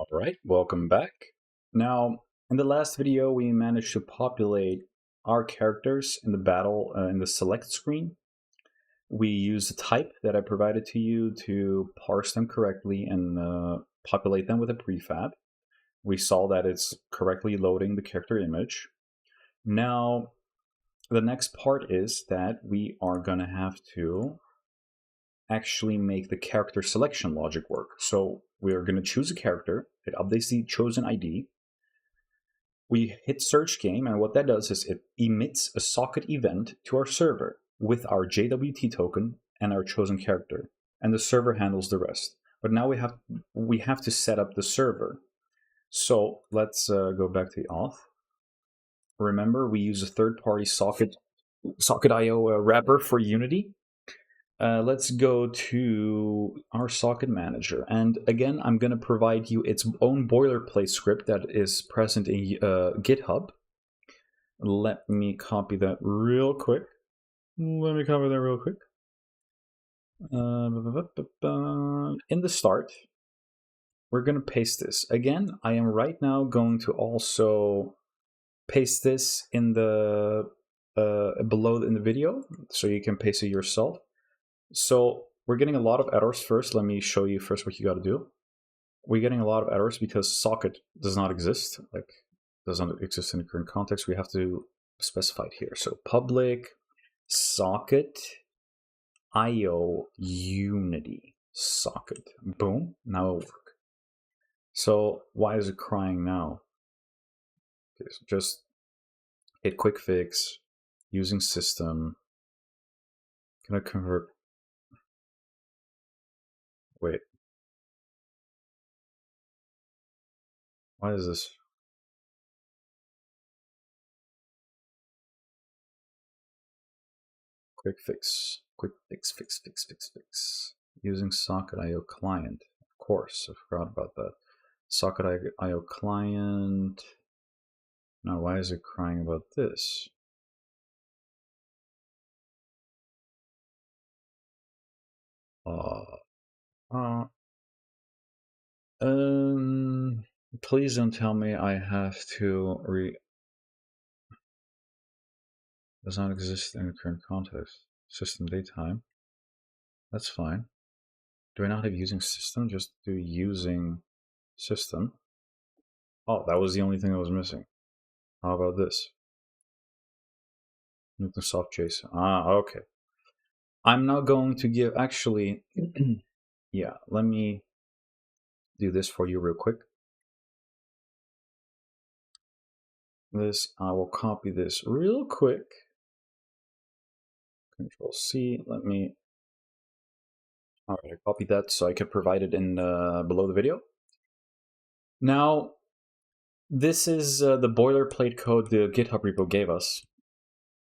All right, welcome back. Now, in the last video, we managed to populate our characters in the battle in the select screen. We used a type that I provided to you to parse them correctly and populate them with a prefab. We saw that it's correctly loading the character image. Now, the next part is that we are going to have to actually make the character selection logic work. So we're going to choose a character. It updates the chosen ID. We hit search game, and what that does is it emits a socket event to our server with our JWT token and our chosen character, and the server handles the rest. But now we have to set up the server. So let's go back to the auth. Remember, we use a third-party socket.io wrapper for Unity. Let's go to our socket manager. And again, I'm going to provide you its own boilerplate script that is present in GitHub. Let me copy that real quick. In the start, we're going to paste this. Again, I am right now going to also paste this in the below in the video, so you can paste it yourself. So we're getting a lot of errors first. Let me show you first what you got to do. We're getting a lot of errors because socket does not exist, doesn't exist in the current context. We have to specify it here. So public socket IO Unity socket. Boom. Now it'll work. So why is it crying now? Okay, so just hit quick fix using system. Gonna convert. Wait. Why is this? Quick fix. Using socket.io client. Of course, I forgot about that. Socket.io client. Now, why is it crying about this? Please don't tell me I have to does not exist in the current context. System datetime. That's fine. Do I not have using system? Just do using system. Oh, that was the only thing that was missing. How about this? Newtonsoft JSON. Ah, okay. I'm not going to give, actually, yeah, let me do this for you real quick. I will copy this real quick. Control C, let me, all right, I copied that so I can provide it in below the video. Now, this is the boilerplate code the GitHub repo gave us.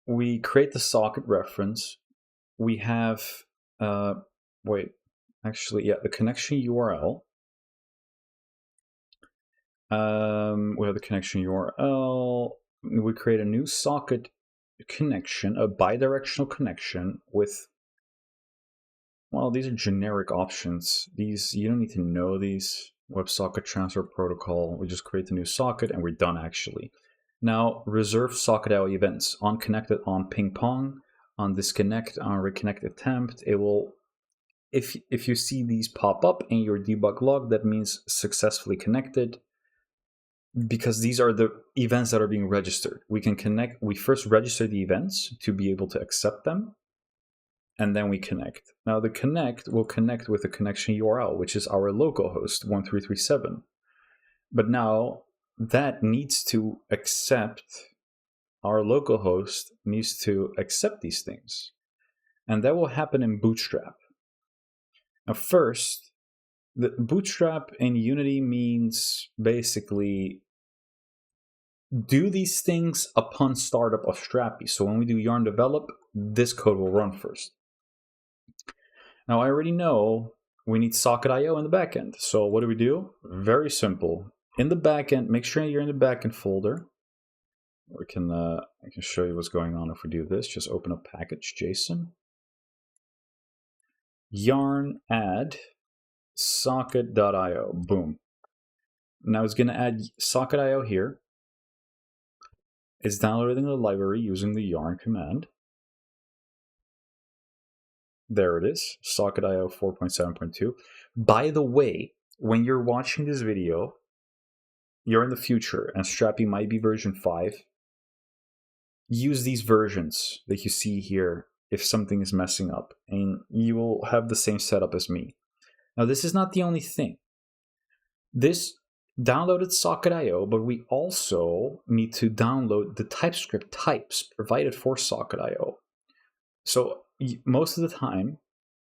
We create the socket reference. We have, the connection URL. We have the connection URL. We create a new socket connection, a bidirectional connection with, well, these are generic options. These, you don't need to know these. WebSocket transfer protocol. We just create a new socket and we're done actually. Now, reserve socket.io events on connected, on ping pong, on disconnect, on reconnect attempt. It will, if you see these pop up in your debug log, that means successfully connected, because these are the events that are being registered. We can connect, we first register the events to be able to accept them, and then we connect. Now the connect will connect with the connection URL, which is our localhost 1337. But now that needs to accept, our localhost needs to accept these things. And that will happen in Bootstrap. Now first, the Bootstrap in Unity means basically do these things upon startup of Strapi. So when we do yarn develop, this code will run first. Now I already know we need socket.io in the backend. So what do? Very simple. In the backend, make sure you're in the backend folder. I can show you what's going on if we do this. Just open up package JSON. Yarn add socket.io. Boom. Now it's going to add socket.io here. It's downloading the library using the yarn command. There it is, socket.io 4.7.2. By the way, when you're watching this video, you're in the future and Strapi might be version 5. Use these versions that you see here if something is messing up, and you will have the same setup as me. Now, this is not the only thing. This downloaded socket.io, but we also need to download the TypeScript types provided for socket.io. So most of the time,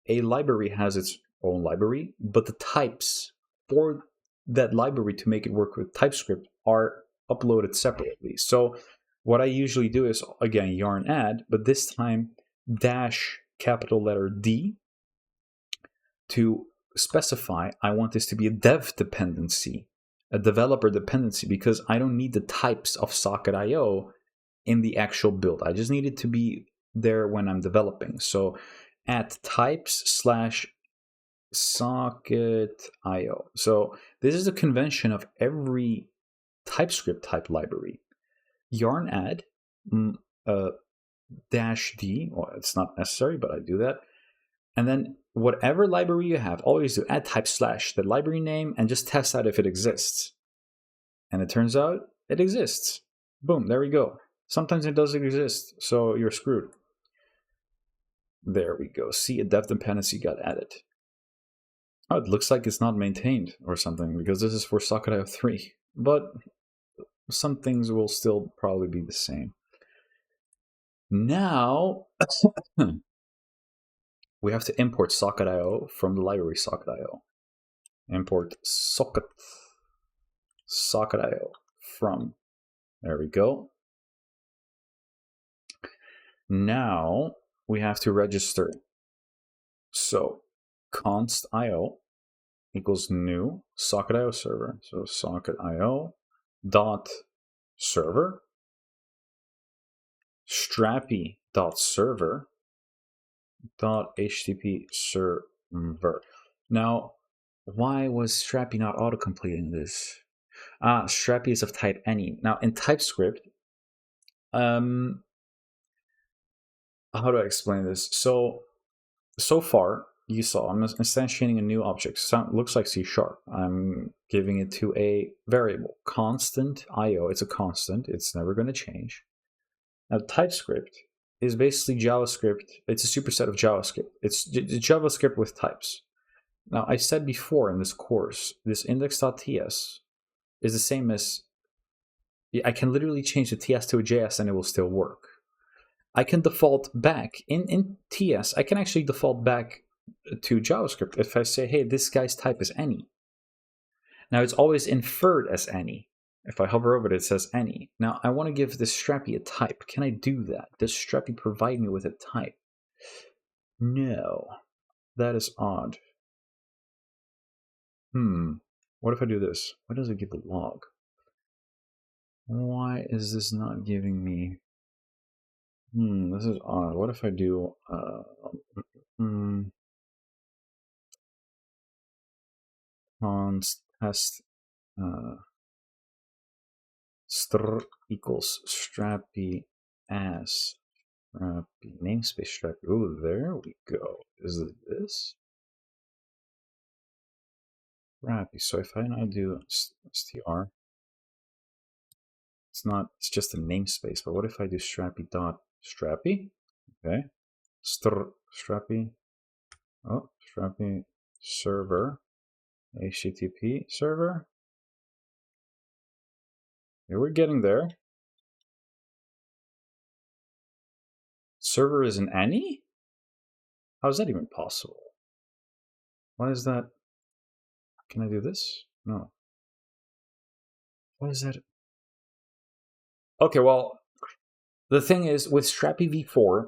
a library has its own library, but the types for that library to make it work with TypeScript are uploaded separately. So what I usually do is, again, yarn add, but this time dash capital letter D to specify I want this to be a dev dependency, a developer dependency, because I don't need the types of socket.io in the actual build. I just need it to be there when I'm developing. So at types / socket.io. So this is the convention of every TypeScript type library. Yarn add dash D, well, it's not necessary, but I do that. And then whatever library you have, always do add type / the library name and just test out if it exists. And it turns out it exists. Boom, there we go. Sometimes it doesn't exist, so you're screwed. There we go. See, a dev dependency got added. Oh, it looks like it's not maintained or something, because this is for socket.io 3. But some things will still probably be the same. Now, we have to import socket.io from the library socket.io. Import socket.io from. There we go. Now we have to register. So const io equals new socket.io server. So socket.io dot server, strapi dot server dot http server. Now, why was Strapi not auto-completing this? Strapi is of type any. Now in TypeScript, how do I explain this? So far, you saw I'm instantiating a new object. Looks like C#. I'm giving it to a variable, constant io. It's a constant. It's never going to change. Now TypeScript is basically JavaScript. It's a superset of JavaScript. It's JavaScript with types. Now, I said before in this course, this index.ts is the same as, I can literally change the ts to a JS and it will still work. I can default back, in TS, I can actually default back to JavaScript if I say, hey, this guy's type is any. Now, it's always inferred as any. If I hover over it, it says any. Now, I want to give this Strapi a type. Can I do that? Does Strapi provide me with a type? No. That is odd. What if I do this? Why does it give a log? Why is this not giving me? This is odd. What if I do const test str equals strapi as strapi namespace strapi. Oh, there we go. Is it this? Strapi. So if I now do str, it's just a namespace. But what if I do strapi dot strapi? Okay. Strapi. Oh, Strapi server, HTTP server. Yeah, we're getting there. Server is an any? How is that even possible? Why is that? Can I do this? No. Why is that? Okay, well, the thing is, with Strapi v4,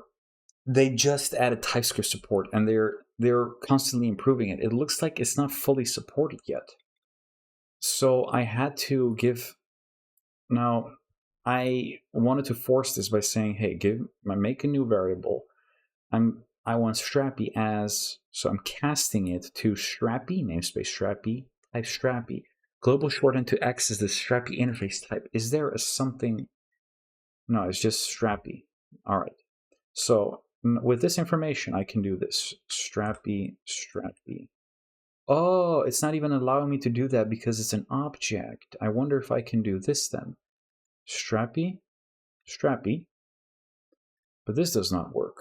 they just added TypeScript support, and they're constantly improving it. It looks like it's not fully supported yet. So I had to give. Now, I wanted to force this by saying, hey, make a new variable. I want Strapi as, so I'm casting it to Strapi, namespace Strapi, type Strapi, Global shorthand to access the Strapi interface type. Is there a something? No, it's just Strapi. All right. So with this information, I can do this. Strapi. Oh, it's not even allowing me to do that because it's an object. I wonder if I can do this then. Strapi. But this does not work.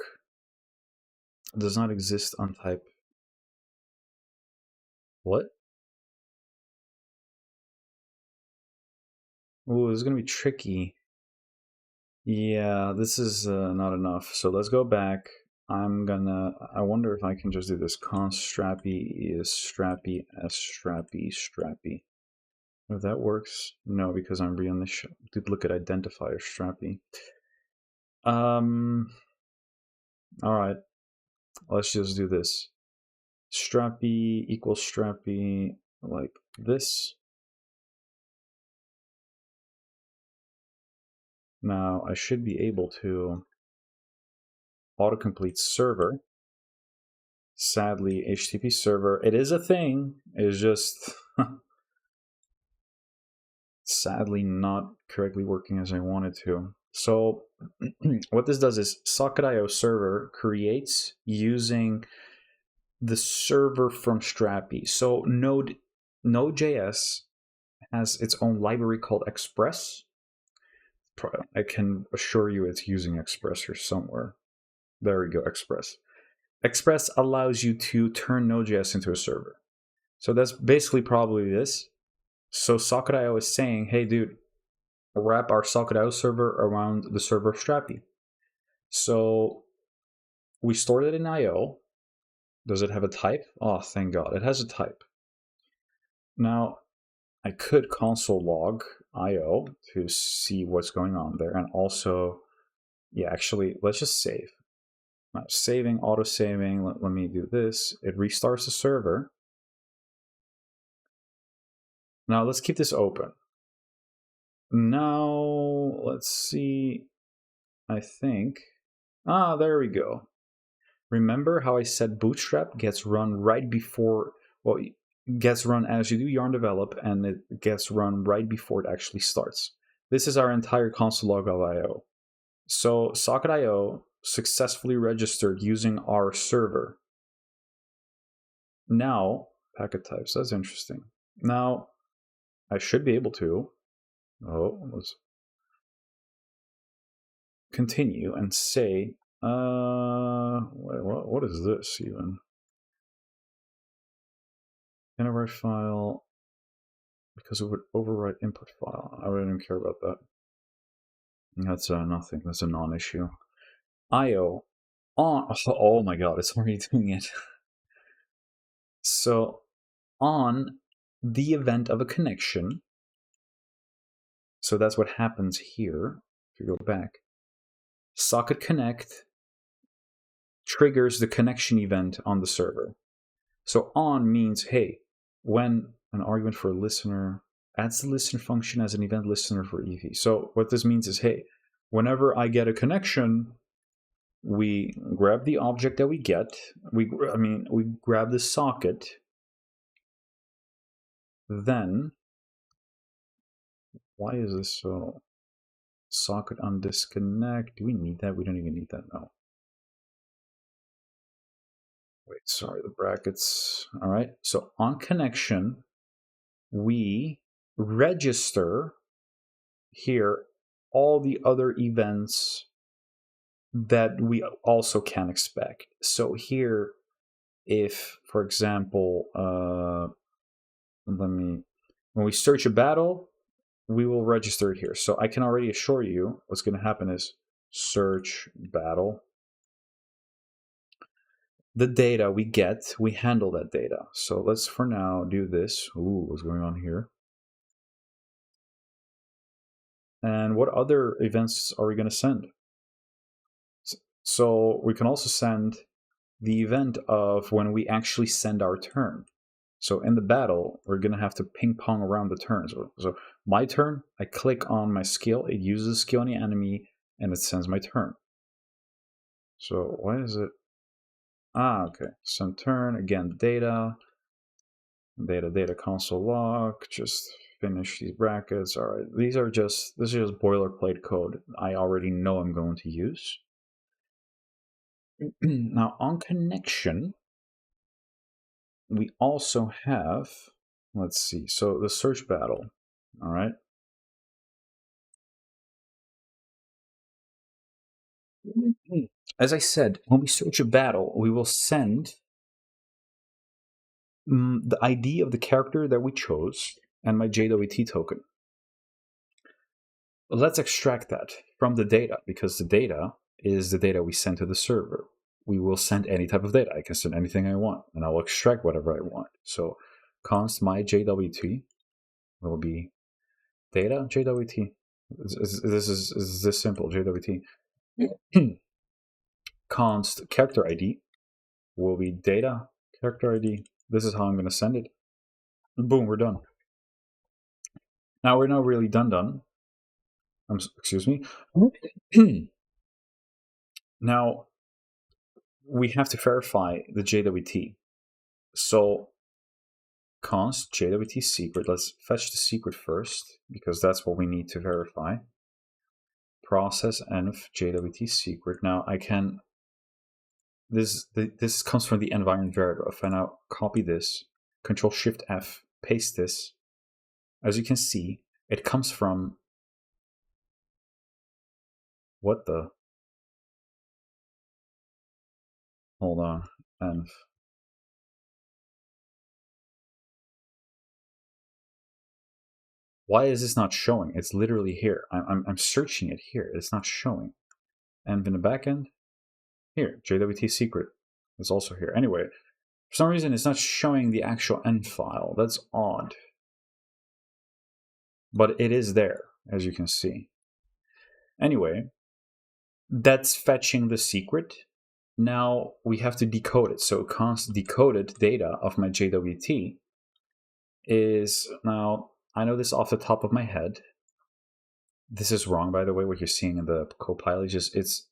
It does not exist on type. What? Oh, this is going to be tricky. Yeah, this is not enough. So let's go back. I wonder if I can just do this. Const Strapi is Strapi as Strapi. If that works, no, because I'm beyond the duplicate identifier Strapi. All right, let's just do this. Strapi equals Strapi like this. Now I should be able to autocomplete server. Sadly, HTTP server, it is a thing. It's just sadly not correctly working as I wanted to. So what this does is Socket.io server creates using the server from Strapi. So Node.js has its own library called Express. I can assure you it's using Express here somewhere. There we go, Express. Express allows you to turn Node.js into a server. So that's basically probably this. So Socket.io is saying, hey, dude, wrap our Socket.io server around the server of Strapi. So we stored it in IO. Does it have a type? Oh, thank God. It has a type. Now, I could console log IO to see what's going on there. And also, yeah, actually, let's just save. Saving, auto-saving, let me do this. It restarts the server. Now, let's keep this open. Now, let's see. I think. There we go. Remember how I said Bootstrap gets run right before, well, gets run as you do yarn develop, and it gets run right before it actually starts. This is our entire console log of IO. So Socket.io successfully registered using our server. Now, packet types, that's interesting. Now, I should be able to, let's continue and say, what is this even? Overwrite file, because it would overwrite input file. I wouldn't even care about that. That's nothing. That's a non-issue. IO on. Oh my god, it's already doing it. So on the event of a connection. So that's what happens here. If you go back, socket connect triggers the connection event on the server. So on means, hey, when an argument for a listener adds the listen function as an event listener for EV. So what this means is, hey, whenever I get a connection, we grab the object that we get. We grab the socket. Then, why is this so? Socket on disconnect. Do we need that? We don't even need that now. Wait, sorry, the brackets. All right. So on connection, we register here all the other events that we also can expect. So here, if, for example, when we search a battle, we will register it here. So I can already assure you what's going to happen is search battle. The data we get, we handle that data. So let's for now do this. Ooh, what's going on here? And what other events are we going to send? So we can also send the event of when we actually send our turn. So in the battle, we're going to have to ping pong around the turns. So my turn, I click on my skill, it uses the skill on the enemy, and it sends my turn. So why is it? Okay. Send turn, again, data. data console log, just finish these brackets. All right, this is just boilerplate code I already know I'm going to use. Now on connection, we also have, let's see, so the search battle, all right. As I said, when we search a battle, we will send the ID of the character that we chose and my JWT token. Let's extract that from the data, because the data is the data we send to the server. We will send any type of data. I can send anything I want, and I will extract whatever I want. So const my JWT will be data JWT. This is this simple, JWT. Const character ID will be data character ID. This is how I'm going to send it. Boom, we're done. Now we're not really done. Excuse me. Now we have to verify the JWT. So const JWT secret. Let's fetch the secret first, because that's what we need to verify. Process env JWT secret. Now I can. This comes from the environment variable. If I now copy this, Control Shift F, paste this. As you can see, it comes from. What the? Hold on. Env. Why is this not showing? It's literally here. I'm searching it here. It's not showing. And in the backend, here, JWT secret is also here. Anyway, for some reason, it's not showing the actual end file. That's odd. But it is there, as you can see. Anyway, that's fetching the secret. Now we have to decode it. So const decoded data of my JWT is, now I know this off the top of my head. This is wrong, by the way, what you're seeing in the Copilot. It's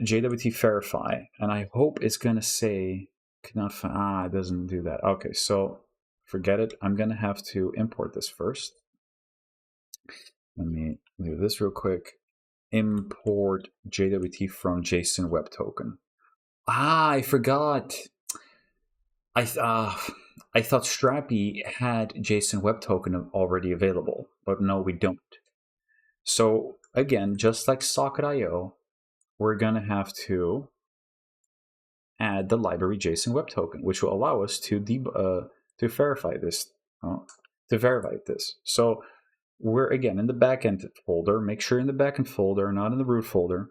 JWT verify, and I hope it's gonna say cannot find. It doesn't do that. Okay, so forget it. I'm gonna have to import this first. Let me do this real quick. Import JWT from JSON Web Token. I forgot. I thought Strapi had JSON Web Token already available, but no, we don't. So again, just like Socket.io, we're gonna have to add the library JSON Web Token, which will allow us to verify this. So we're again in the backend folder. Make sure in the backend folder, not in the root folder.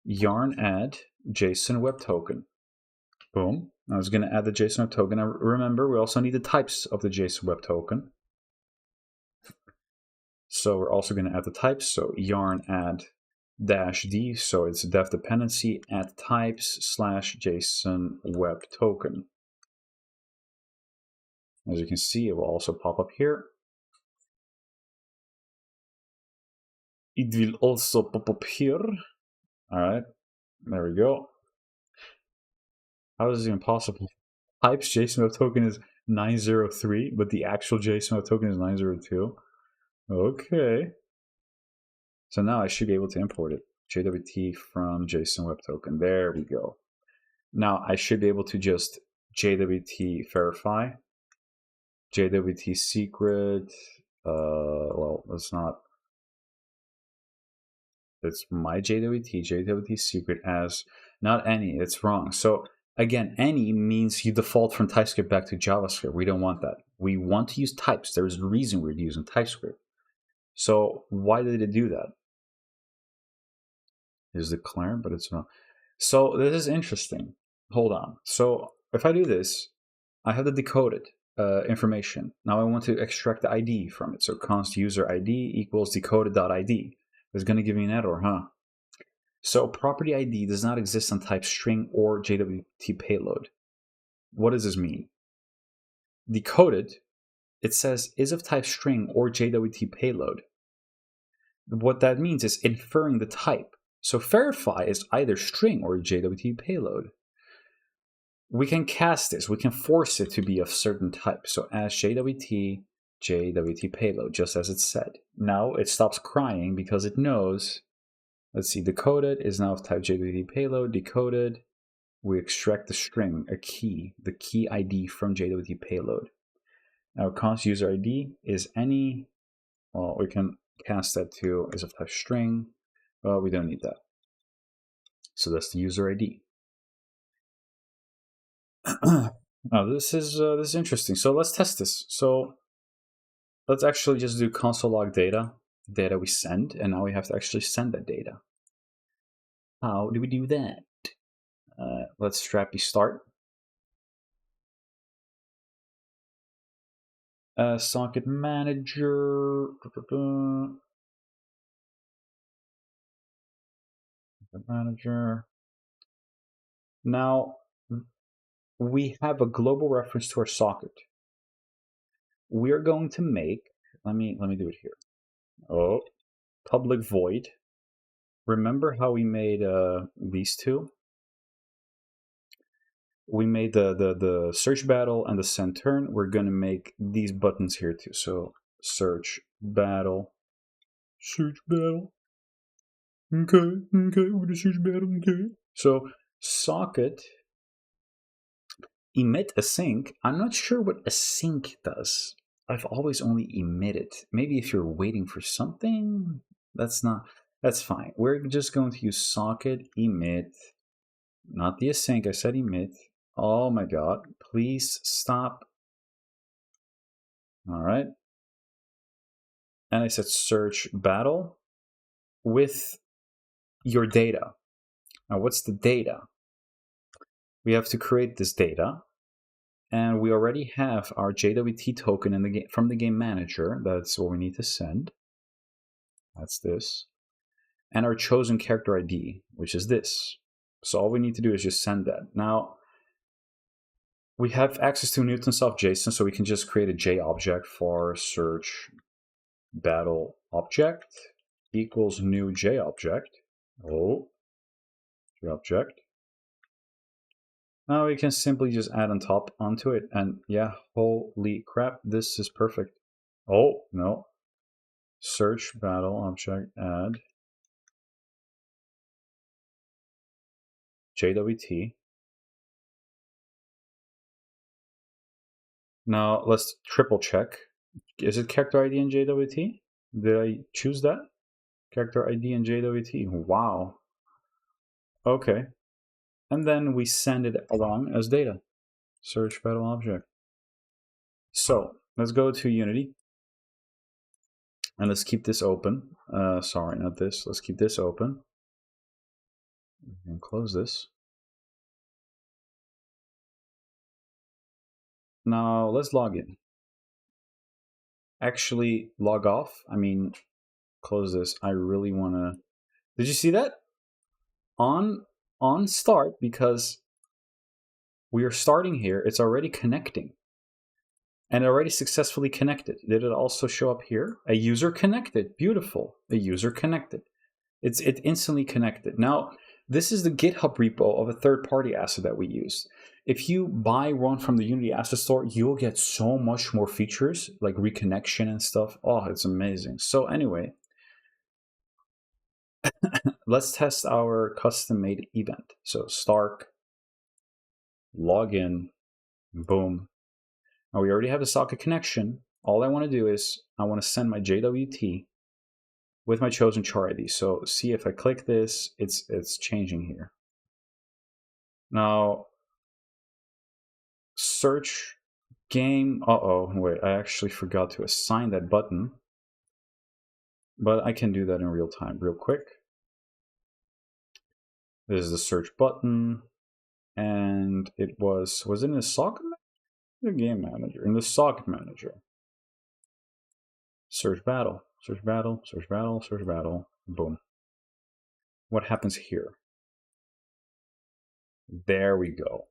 Yarn add JSON Web Token. Boom. I was going to add the JSON Web Token. Now remember, we also need the types of the JSON Web Token. So we're also going to add the types. So yarn add -d, so it's def dependency add types / JSON Web Token. As you can see, it will also pop up here. It will also pop up here. All right, there we go. How is this even possible? Types JSON Web Token is 903, but the actual JSON Web Token is 902. Okay. So now I should be able to import it. JWT from JSON Web Token. There we go. Now I should be able to just JWT verify, JWT secret. Well, that's not. It's my JWT secret as not any. It's wrong. So again, any means you default from TypeScript back to JavaScript. We don't want that. We want to use types. There's a reason we're using TypeScript. So why did it do that? Is declared, but it's not. So this is interesting. Hold on. So if I do this, I have the decoded information. Now I want to extract the ID from it. So const user ID equals decoded.id. It's going to give me an error, huh? So property ID does not exist on type string or JWT payload. What does this mean? Decoded, it says is of type string or JWT payload. What that means is inferring the type. So verify is either string or JWT payload. we can cast this, we can force it to be of certain type. So as JWT, JWT payload, just as it said. Now it stops crying because it knows, let's see, decoded is now of type JWT payload, decoded, we extract the string, a key, the key ID from JWT payload. Now const user ID is any, well, we can cast that to is of type string. Well, we don't need that. So that's the user ID. Now this is interesting. So let's test this. So let's actually just do console log data we send, and now we have to actually send that data. How do we do that? Let's Strapi start. Socket manager. Manager. Now we have a global reference to our socket. We're going to make, let me do it here. Oh, public void. Remember how we made these two? We made the search battle and the send turn. We're going to make these buttons here too. So search battle. Okay, with the search battle, okay. So socket emit async. I'm not sure what async does. I've always only emitted. Maybe if you're waiting for something, that's fine. We're just going to use socket emit, not the async. I said emit. Oh my god, please stop. All right. And I said search battle with your data. Now, what's the data? We have to create this data, and we already have our JWT token in the game from the game manager. That's what we need to send. That's this. And our chosen character ID, which is this. So all we need to do is just send that. Now, we have access to Newtonsoft JSON, so we can just create a J object for search battle object equals new J object. Oh, J object. Now we can simply just add on top onto it, and yeah, holy crap, this is perfect. Oh, no. Search battle object add JWT. Now let's triple check. Is it character ID and JWT? Did I choose that? Character ID and JWT. Wow. Okay. And then we send it along as data. Search battle object. So let's go to Unity. And let's keep this open. Sorry, not this. Let's keep this open. And close this. Now let's log in. Actually log off. I mean, close this. I really want to. Did you see that? On start, because we are starting here. It's already connecting. And already successfully connected. Did it also show up here? A user connected. Beautiful. A user connected. It instantly connected. Now, this is the GitHub repo of a third-party asset that we use. If you buy one from the Unity Asset Store, you'll get so much more features, like reconnection and stuff. Oh, it's amazing. So anyway, let's test our custom-made event. So Stark, login, boom. Now we already have a socket connection. All I want to do is I want to send my JWT with my chosen char ID. So see, if I click this, it's changing here. Now search game. Wait, I actually forgot to assign that button, but I can do that in real time, real quick. This is the search button, and it was it in the socket manager? The game manager, in the socket manager. Search battle, search battle, search battle, search battle, boom. What happens here? There we go.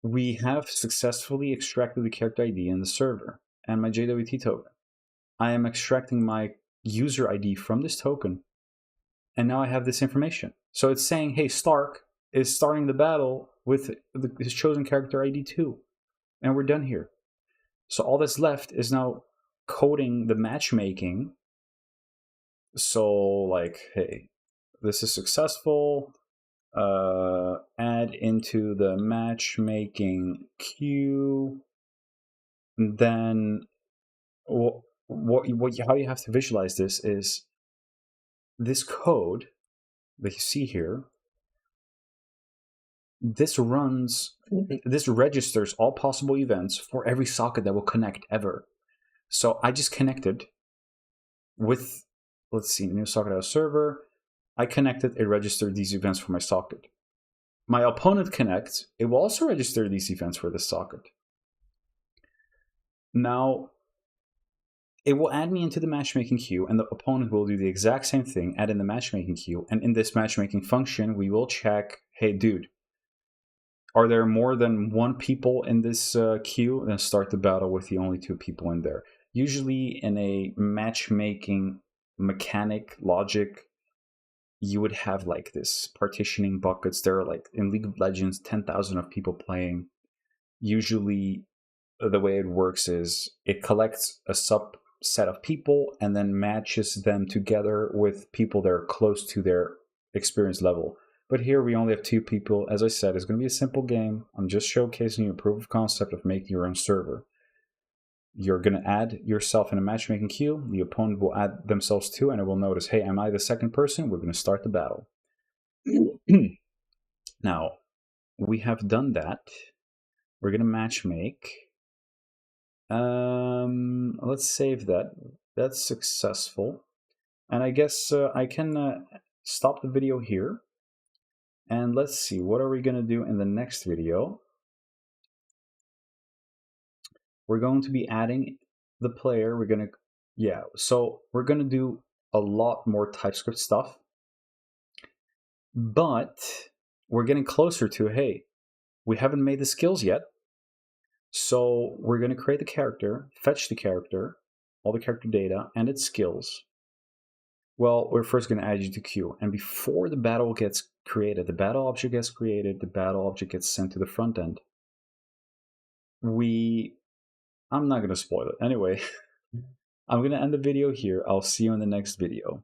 We have successfully extracted the character ID in the server and my JWT token. I am extracting my user ID from this token, and now I have this information. So it's saying, hey, Stark, is starting the battle with his chosen character ID 2. And we're done here. So all that's left is now coding the matchmaking. So like, hey, this is successful. Add into the matchmaking queue. And then how you have to visualize this is this code that you see here. This registers all possible events for every socket that will connect ever. So I just connected with, let's see, new socket out of server. I connected, it registered these events for my socket. My opponent connects, it will also register these events for this socket. Now, it will add me into the matchmaking queue, and the opponent will do the exact same thing, add in the matchmaking queue. And in this matchmaking function, we will check, hey, dude, are there more than one people in this queue? Then start the battle with the only 2 people in there. Usually in a matchmaking mechanic logic, you would have like this partitioning buckets. There are like in League of Legends 10,000 of people playing. Usually the way it works is it collects a subset of people and then matches them together with people that are close to their experience level. But here we only have 2 people. As I said, it's going to be a simple game. I'm just showcasing you a proof of concept of making your own server. You're going to add yourself in a matchmaking queue. The opponent will add themselves too, and it will notice, hey, am I the second person? We're going to start the battle. Now, we have done that. We're going to matchmake. Let's save that. That's successful. And I guess I can stop the video here. And let's see, what are we going to do in the next video? We're going to be adding the player. So we're going to do a lot more TypeScript stuff. But we're getting closer to, hey, we haven't made the skills yet. So we're going to create the character, fetch the character, all the character data, and its skills. Well, we're first going to add you to queue. And before the battle gets created, the battle object gets created, the battle object gets sent to the front end. I'm not going to spoil it. Anyway, I'm going to end the video here. I'll see you in the next video.